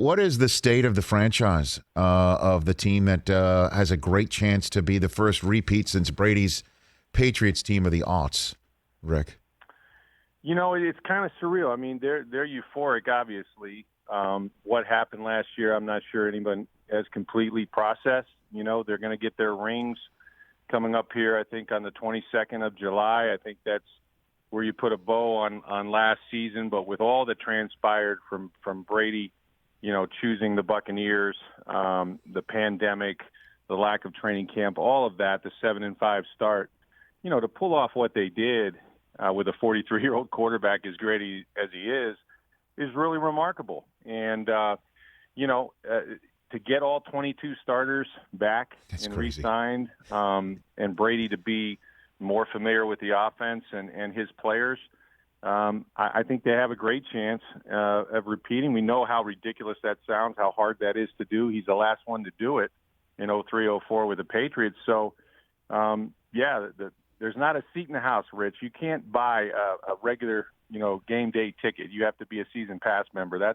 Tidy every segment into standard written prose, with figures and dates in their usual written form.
what is the state of the franchise of the team that has a great chance to be the first repeat since Brady's Patriots team of the aughts, Rick? It's kind of surreal. I mean, they're euphoric, obviously. What happened last year, I'm not sure anyone has completely processed. They're going to get their rings coming up here, I think, on the 22nd of July. I think that's where you put a bow on last season. But with all that transpired from Brady, choosing the Buccaneers, the pandemic, the lack of training camp, all of that, the 7-5 start, to pull off what they did with a 43-year-old quarterback as great as he is really remarkable. And, to get all 22 starters back and re-signed, and Brady to be more familiar with the offense and his players, I think they have a great chance of repeating. We know how ridiculous that sounds, how hard that is to do. He's the last one to do it in 03-04 with the Patriots. So, there's not a seat in the house, Rich. You can't buy a regular, game day ticket. You have to be a season pass member.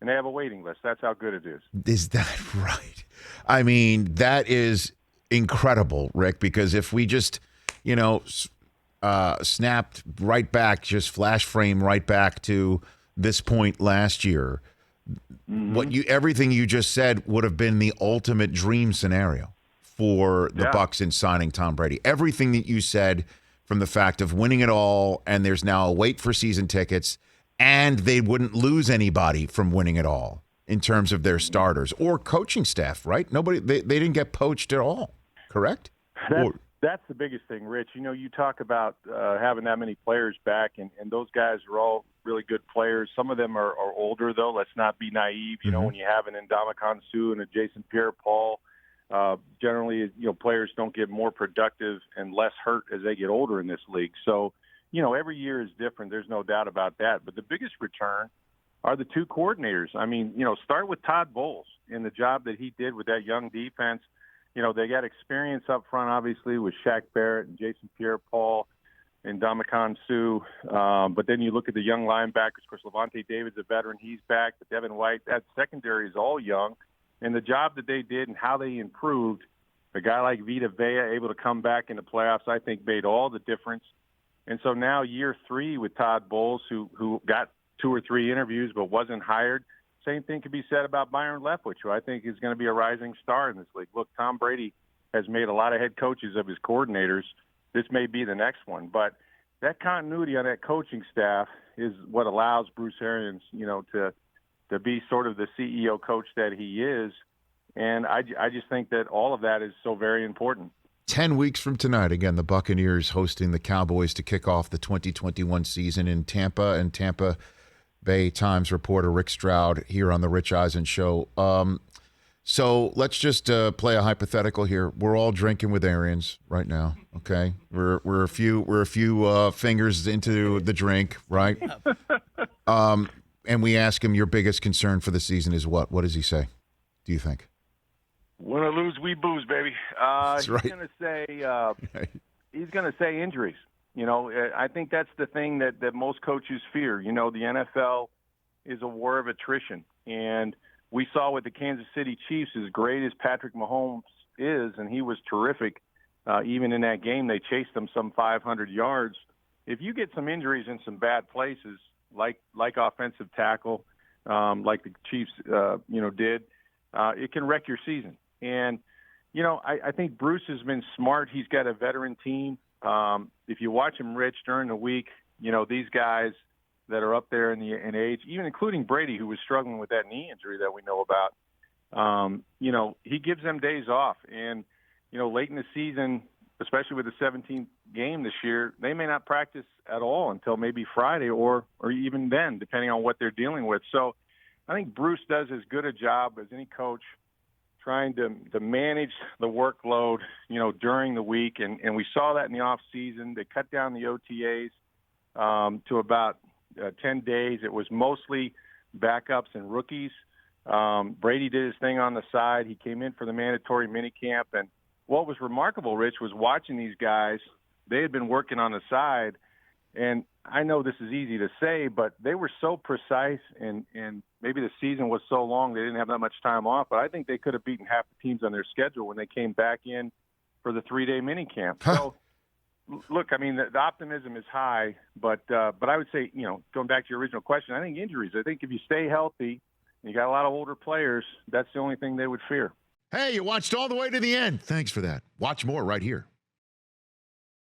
And they have a waiting list. That's how good it is. Is that right? I mean, that is incredible, Rick, because if we just, snapped right back, just flash frame right back to this point last year, everything you just said would have been the ultimate dream scenario for the Bucs in signing Tom Brady. Everything that you said, from the fact of winning it all, and there's now a wait for season tickets, and they wouldn't lose anybody from winning it all in terms of their starters or coaching staff, right? They didn't get poached at all, correct? That's the biggest thing, Rich. You talk about having that many players back, and those guys are all really good players. Some of them are older, though. Let's not be naive. When you have an Ndamukong Suh and a Jason Pierre-Paul, generally, players don't get more productive and less hurt as they get older in this league. So, every year is different. There's no doubt about that. But the biggest return are the two coordinators. I mean, start with Todd Bowles in the job that he did with that young defense. They got experience up front, obviously, with Shaq Barrett and Jason Pierre-Paul and Ndamukong Suh. But then you look at the young linebackers. Of course, Levante David's a veteran. He's back. But Devin White, that secondary is all young. And the job that they did and how they improved, a guy like Vita Vea able to come back in the playoffs, I think made all the difference. And so now year 3 with Todd Bowles, who got 2 or 3 interviews but wasn't hired. Same thing could be said about Byron Leftwich, who I think is going to be a rising star in this league. Look, Tom Brady has made a lot of head coaches of his coordinators. This may be the next one. But that continuity on that coaching staff is what allows Bruce Arians, to be sort of the CEO coach that he is. And I just think that all of that is so very important. 10 weeks from tonight, again, the Buccaneers hosting the Cowboys to kick off the 2021 season in Tampa, and Tampa Bay Times reporter Rick Stroud here on the Rich Eisen Show. So let's just play a hypothetical here. We're all drinking with Arians right now, okay? We're a few fingers into the drink, right? And we ask him, your biggest concern for the season is what? What does he say, do you think? Win or lose, we booze, baby. That's right. He's going to say injuries. I think that's the thing that most coaches fear. The NFL is a war of attrition. And we saw with the Kansas City Chiefs, as great as Patrick Mahomes is, and he was terrific, even in that game, they chased them some 500 yards. If you get some injuries in some bad places, like offensive tackle, like the Chiefs, did, it can wreck your season. And, I think Bruce has been smart. He's got a veteran team. If you watch him, Rich, during the week, these guys that are up there in age, even including Brady, who was struggling with that knee injury that we know about, he gives them days off. And, late in the season, especially with the 17th game this year, they may not practice at all until maybe Friday or even then, depending on what they're dealing with. So I think Bruce does as good a job as any coach trying to manage the workload, during the week. And we saw that in the off season. They cut down the OTAs to about 10 days. It was mostly backups and rookies. Brady did his thing on the side. He came in for the mandatory minicamp. And what was remarkable, Rich, was watching these guys. They had been working on the side, And I know this is easy to say, but they were so precise, and maybe the season was so long they didn't have that much time off. But I think they could have beaten half the teams on their schedule when they came back in for the 3-day mini camp. So, look, I mean, the optimism is high, but I would say, going back to your original question, I think injuries. I think if you stay healthy and you got a lot of older players, that's the only thing they would fear. Hey, you watched all the way to the end. Thanks for that. Watch more right here.